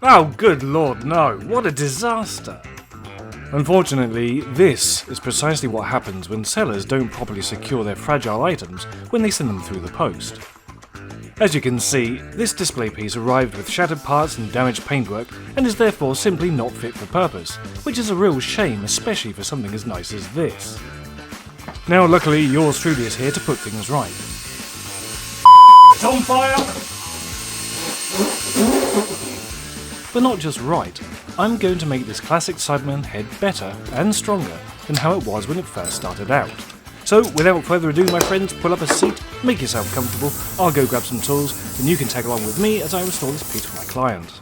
Oh, good lord, no. What a disaster. Unfortunately, this is precisely what happens when sellers don't properly secure their fragile items when they send them through the post. As you can see, this display piece arrived with shattered parts and damaged paintwork and is therefore simply not fit for purpose, which is a real shame, especially for something as nice as this. Now luckily yours truly is here to put things right. It's on fire! But not just right, I'm going to make this classic Cyberman head better and stronger than how it was when it first started out. So without further ado, my friends, pull up a seat, make yourself comfortable, I'll go grab some tools, and you can tag along with me as I restore this piece for my client.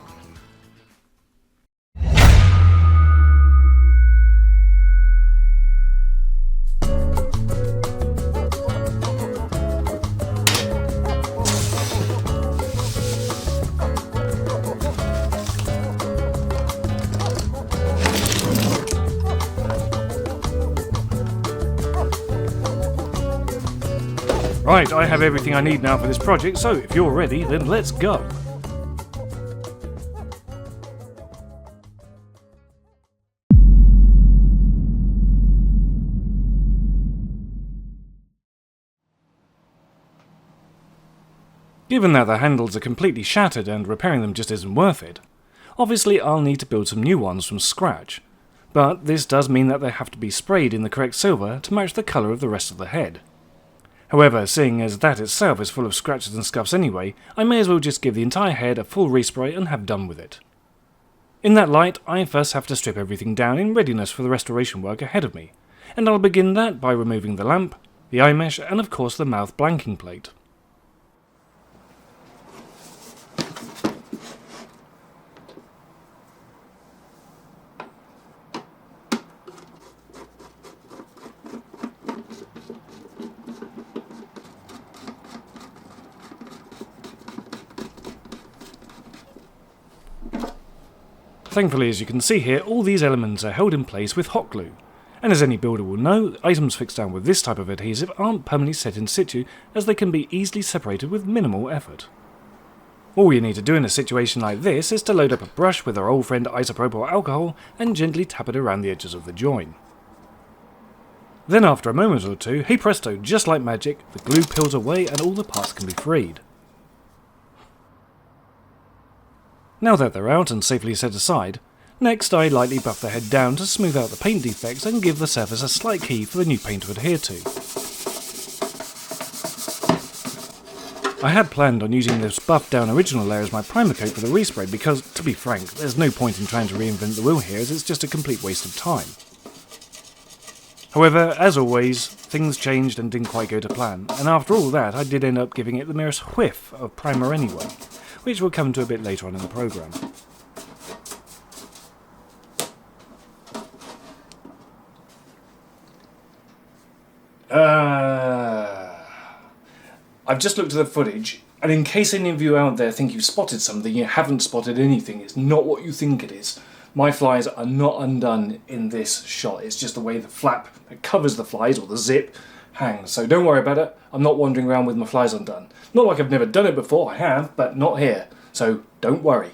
Right, I have everything I need now for this project, so if you're ready, then let's go! Given that the handles are completely shattered and repairing them just isn't worth it, obviously I'll need to build some new ones from scratch, but this does mean that they have to be sprayed in the correct silver to match the colour of the rest of the head. However, seeing as that itself is full of scratches and scuffs anyway, I may as well just give the entire head a full respray and have done with it. In that light, I first have to strip everything down in readiness for the restoration work ahead of me, and I'll begin that by removing the lamp, the eye mesh, and of course the mouth blanking plate. Thankfully, as you can see here, all these elements are held in place with hot glue, and as any builder will know, items fixed down with this type of adhesive aren't permanently set in situ as they can be easily separated with minimal effort. All you need to do in a situation like this is to load up a brush with our old friend isopropyl alcohol and gently tap it around the edges of the join. Then after a moment or two, hey presto, just like magic, the glue peels away and all the parts can be freed. Now that they're out and safely set aside, next I lightly buff the head down to smooth out the paint defects and give the surface a slight key for the new paint to adhere to. I had planned on using this buffed down original layer as my primer coat for the respray because, to be frank, there's no point in trying to reinvent the wheel here as it's just a complete waste of time. However, as always, things changed and didn't quite go to plan, and after all that I did end up giving it the merest whiff of primer anyway, which we'll come to a bit later on in the programme. I've just looked at the footage, and in case any of you out there think you've spotted something, you haven't spotted anything. It's not what you think it is. My flies are not undone in this shot. It's just the way the flap that covers the flies, or the zip, hangs. So don't worry about it. I'm not wandering around with my flies undone. Not like I've never done it before, I have, but not here. So don't worry.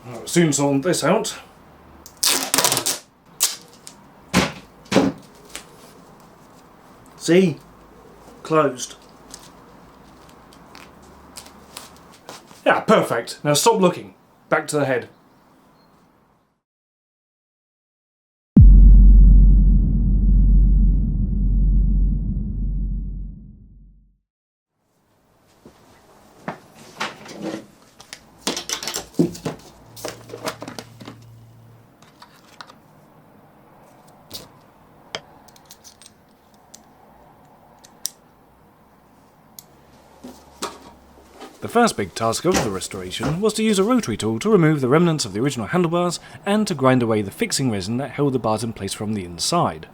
I'll soon sort this out. See? Closed. Yeah, perfect. Now stop looking. Back to the head. The first big task of the restoration was to use a rotary tool to remove the remnants of the original handlebars and to grind away the fixing resin that held the bars in place from the inside.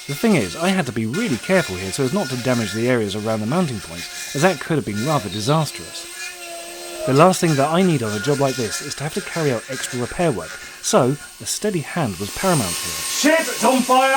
The thing is, I had to be really careful here so as not to damage the areas around the mounting points, as that could have been rather disastrous. The last thing that I need on a job like this is to have to carry out extra repair work, so a steady hand was paramount here. Shit, it's on fire!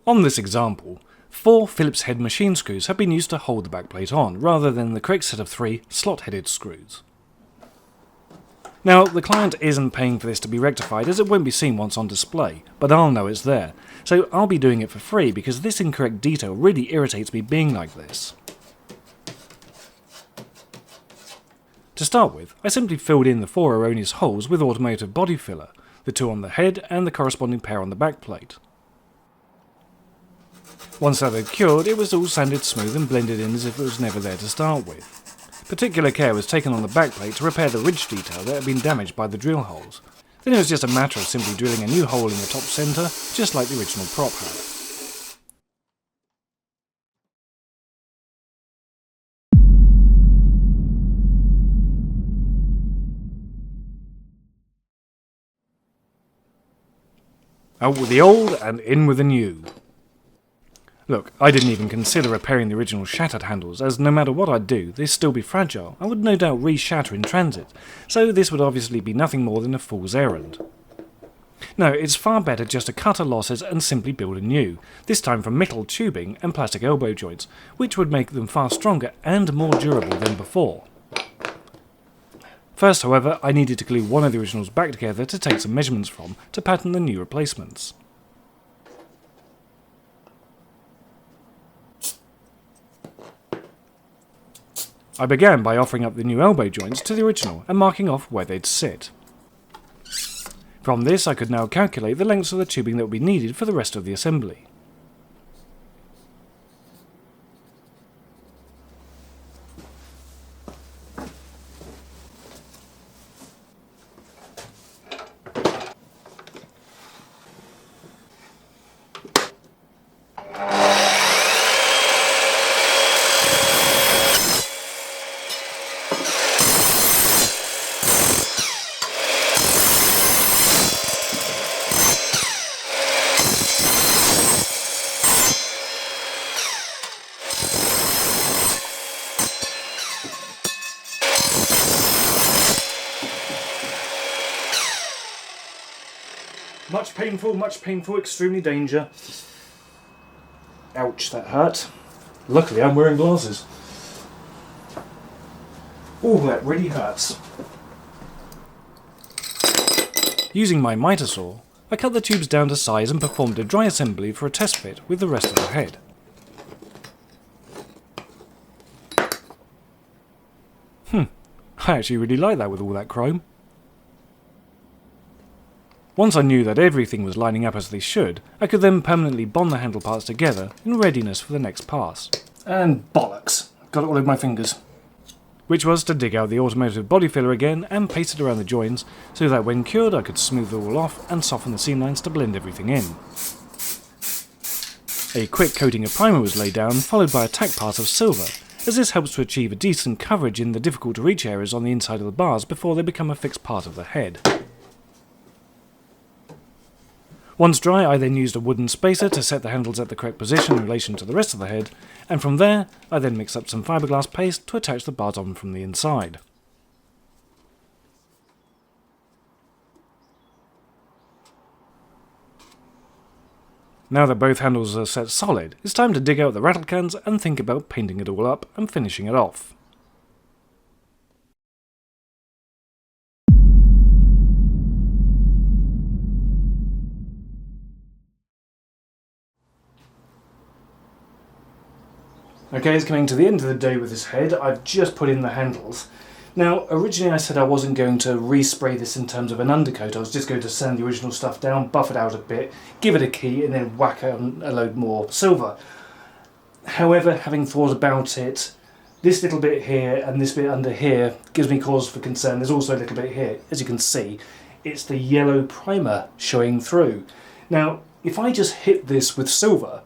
On this example, 4 Phillips head machine screws have been used to hold the backplate on, rather than the correct set of 3 slot-headed screws. Now, the client isn't paying for this to be rectified as it won't be seen once on display, but I'll know it's there, so I'll be doing it for free because this incorrect detail really irritates me being like this. To start with, I simply filled in the 4 erroneous holes with automotive body filler, the 2 on the head and the corresponding pair on the backplate. Once that had cured, it was all sanded smooth and blended in as if it was never there to start with. Particular care was taken on the backplate to repair the ridge detail that had been damaged by the drill holes. Then it was just a matter of simply drilling a new hole in the top centre, just like the original prop had. Out with the old and in with the new. Look, I didn't even consider repairing the original shattered handles, as no matter what I'd do, they'd still be fragile and would no doubt re-shatter in transit, so this would obviously be nothing more than a fool's errand. No, it's far better just to cut our losses and simply build a new, this time from metal tubing and plastic elbow joints, which would make them far stronger and more durable than before. First, however, I needed to glue one of the originals back together to take some measurements from to pattern the new replacements. I began by offering up the new elbow joints to the original and marking off where they'd sit. From this I could now calculate the lengths of the tubing that would be needed for the rest of the assembly. Much painful, extremely danger. Ouch, that hurt. Luckily I'm wearing glasses. Oh, that really hurts. Using my miter saw, I cut the tubes down to size and performed a dry assembly for a test fit with the rest of the head. I actually really like that with all that chrome. Once I knew that everything was lining up as they should, I could then permanently bond the handle parts together in readiness for the next pass. And bollocks, got it all over my fingers. Which was to dig out the automotive body filler again and paste it around the joins, so that when cured I could smooth it all off and soften the seam lines to blend everything in. A quick coating of primer was laid down, followed by a tack pass of silver, as this helps to achieve a decent coverage in the difficult to reach areas on the inside of the bars before they become a fixed part of the head. Once dry, I then used a wooden spacer to set the handles at the correct position in relation to the rest of the head, and from there, I then mixed up some fiberglass paste to attach the bars on from the inside. Now that both handles are set solid, it's time to dig out the rattle cans and think about painting it all up and finishing it off. Okay, it's coming to the end of the day with this head. I've just put in the handles. Now, originally I said I wasn't going to respray this in terms of an undercoat. I was just going to sand the original stuff down, buff it out a bit, give it a key, and then whack on a load more silver. However, having thought about it, this little bit here and this bit under here gives me cause for concern. There's also a little bit here. As you can see, it's the yellow primer showing through. Now, if I just hit this with silver,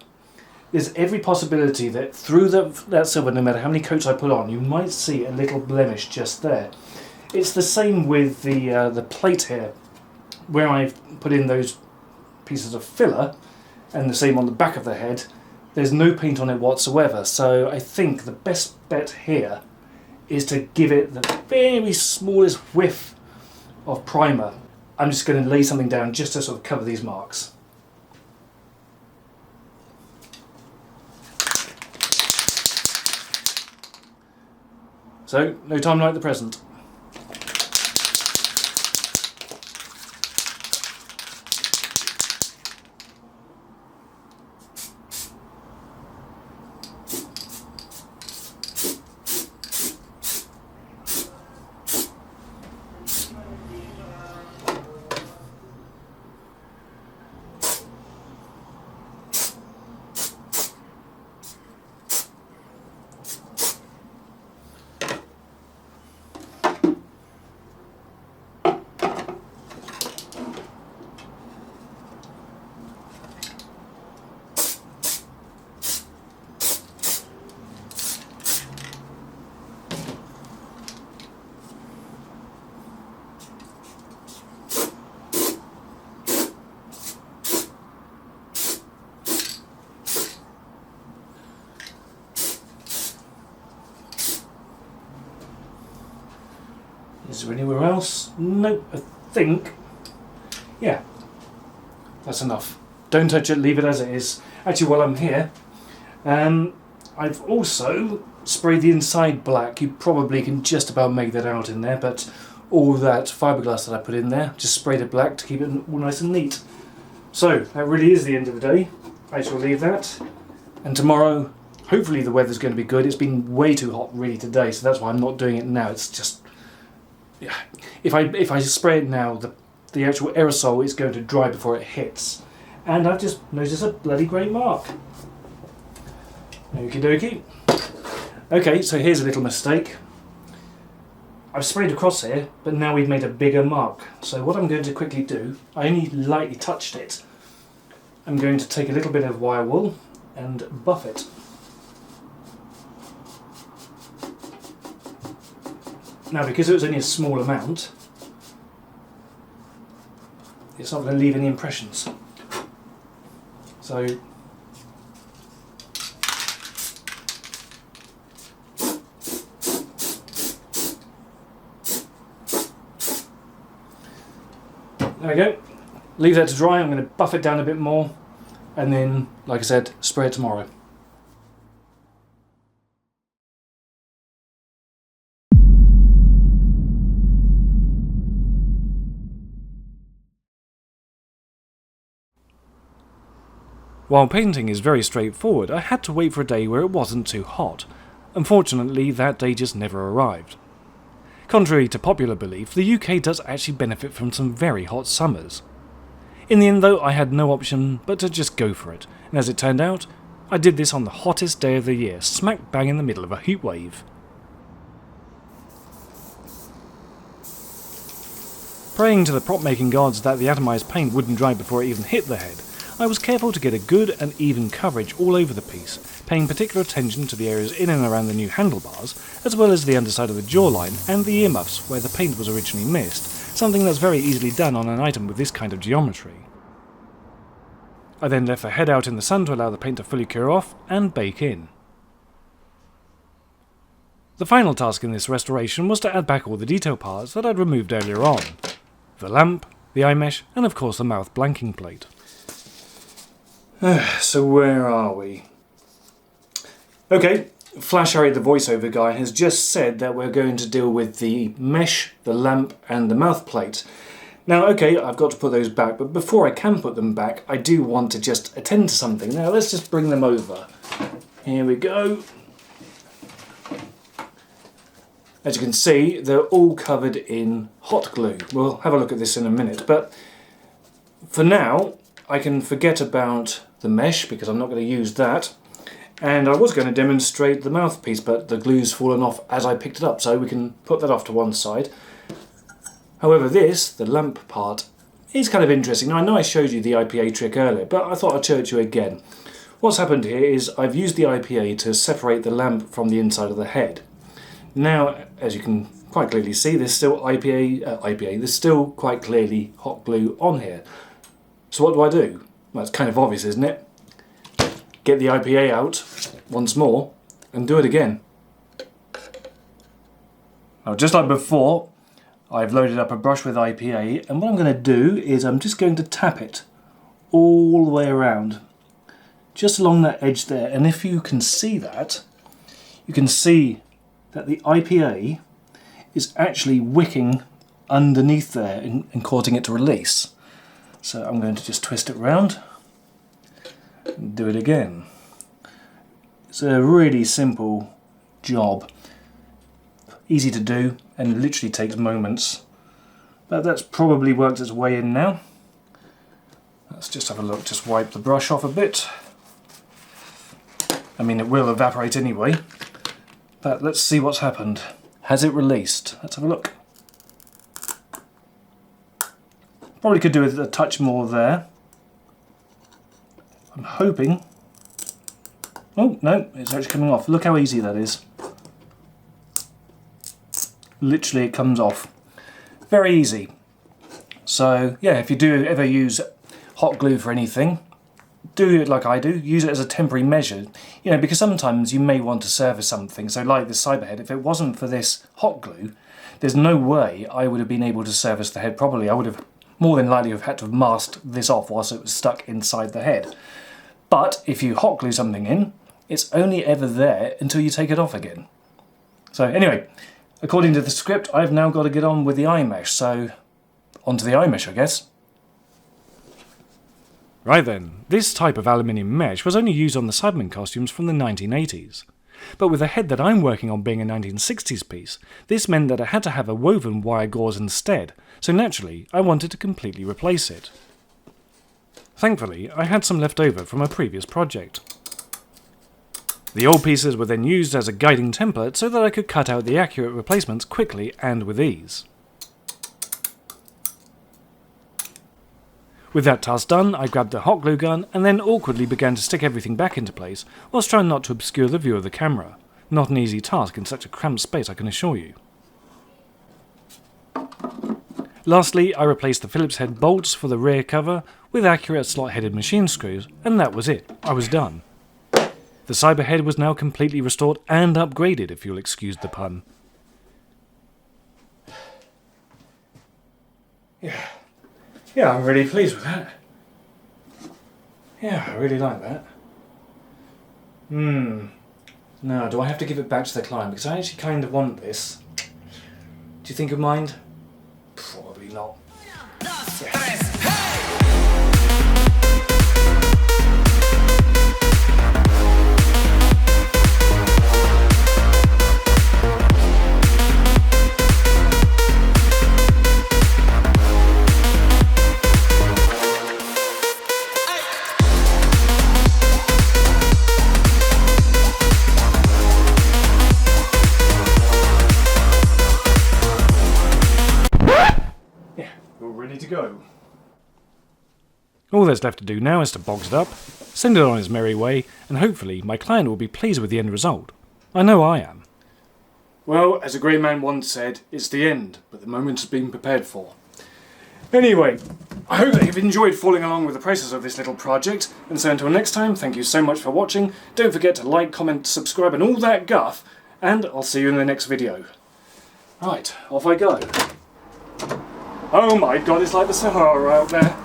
there's every possibility that through that silver, no matter how many coats I put on, you might see a little blemish just there. It's the same with the plate here, where I've put in those pieces of filler, and the same on the back of the head. There's no paint on it whatsoever, so I think the best bet here is to give it the very smallest whiff of primer. I'm just going to lay something down just to sort of cover these marks. So, no time like the present. Is there anywhere else? Nope, I think. Yeah, that's enough. Don't touch it, leave it as it is. Actually, while I'm here, I've also sprayed the inside black. You probably can just about make that out in there, but all that fiberglass that I put in there, just sprayed it black to keep it all nice and neat. So, that really is the end of the day. I shall leave that. And tomorrow, hopefully the weather's going to be good. It's been way too hot really today, so that's why I'm not doing it now. It's just... yeah. If I spray it now, the actual aerosol is going to dry before it hits. And I've just noticed a bloody great mark. Okie dokie. Okay, so here's a little mistake. I've sprayed across here, but now we've made a bigger mark. So what I'm going to quickly do, I only lightly touched it. I'm going to take a little bit of wire wool and buff it. Now, because it was only a small amount, it's not going to leave any impressions. So, there we go. Leave that to dry. I'm going to buff it down a bit more, and then, like I said, spray it tomorrow. While painting is very straightforward, I had to wait for a day where it wasn't too hot. Unfortunately, that day just never arrived. Contrary to popular belief, the UK does actually benefit from some very hot summers. In the end though, I had no option but to just go for it, and as it turned out, I did this on the hottest day of the year, smack bang in the middle of a heatwave. Praying to the prop-making gods that the atomised paint wouldn't dry before it even hit the head, I was careful to get a good and even coverage all over the piece, paying particular attention to the areas in and around the new handlebars, as well as the underside of the jawline and the earmuffs where the paint was originally missed, something that's very easily done on an item with this kind of geometry. I then left the head out in the sun to allow the paint to fully cure off and bake in. The final task in this restoration was to add back all the detail parts that I'd removed earlier on. The lamp, the eye mesh, and of course the mouth blanking plate. So where are we? Okay, Flash Harry the voiceover guy has just said that we're going to deal with the mesh, the lamp and the mouth plate. Now okay, I've got to put those back, but before I can put them back, I do want to just attend to something. Now let's just bring them over. Here we go. As you can see, they're all covered in hot glue. We'll have a look at this in a minute, but for now I can forget about the mesh because I'm not going to use that. And I was going to demonstrate the mouthpiece, but the glue's fallen off as I picked it up, so we can put that off to one side. However, this, the lamp part, is kind of interesting. Now, I know I showed you the IPA trick earlier, but I thought I'd show it to you again. What's happened here is I've used the IPA to separate the lamp from the inside of the head. Now, as you can quite clearly see, there's still there's still quite clearly hot glue on here. So what do? Well, it's kind of obvious, isn't it? Get the IPA out once more and do it again. Now, just like before, I've loaded up a brush with IPA, and what I'm going to do is I'm just going to tap it all the way around, just along that edge there. And if you can see that, you can see that the IPA is actually wicking underneath there and causing it to release. So I'm going to just twist it round and do it again. It's a really simple job, easy to do, and literally takes moments. But that's probably worked its way in now. Let's just have a look, just wipe the brush off a bit. I mean, it will evaporate anyway, but let's see what's happened. Has it released? Let's have a look. Probably could do with a touch more there. I'm hoping... Oh, no, it's actually coming off. Look how easy that is. Literally, it comes off. Very easy. So, yeah, if you do ever use hot glue for anything, do it like I do. Use it as a temporary measure. You know, because sometimes you may want to service something. So, like this Cyberhead, if it wasn't for this hot glue, there's no way I would have been able to service the head properly. I would have more than likely have had to have masked this off whilst it was stuck inside the head. But if you hot glue something in, it's only ever there until you take it off again. So anyway, according to the script, I've now got to get on with the eye mesh, so onto the eye mesh, I guess. Right then, this type of aluminium mesh was only used on the Cyberman costumes from the 1980s. But with the head that I'm working on being a 1960s piece, this meant that I had to have a woven wire gauze instead, so naturally I wanted to completely replace it. Thankfully, I had some left over from a previous project. The old pieces were then used as a guiding template so that I could cut out the accurate replacements quickly and with ease. With that task done, I grabbed the hot glue gun and then awkwardly began to stick everything back into place whilst trying not to obscure the view of the camera. Not an easy task in such a cramped space, I can assure you. Lastly, I replaced the Phillips head bolts for the rear cover with accurate slot-headed machine screws, and that was it. I was done. The Cyberhead was now completely restored and upgraded, if you'll excuse the pun. Yeah, I'm really pleased with that. Yeah, I really like that. Now, do I have to give it back to the client? Because I actually kind of want this. Do you think of mind? Probably not. To go. All there's left to do now is to box it up, send it on its merry way, and hopefully my client will be pleased with the end result. I know I am. Well, as a great man once said, it's the end, but the moment has been prepared for. Anyway, I hope that you've enjoyed following along with the process of this little project, and so until next time, thank you so much for watching. Don't forget to like, comment, subscribe and all that guff, and I'll see you in the next video. Right, off I go. Oh my god, it's like the Sahara out there.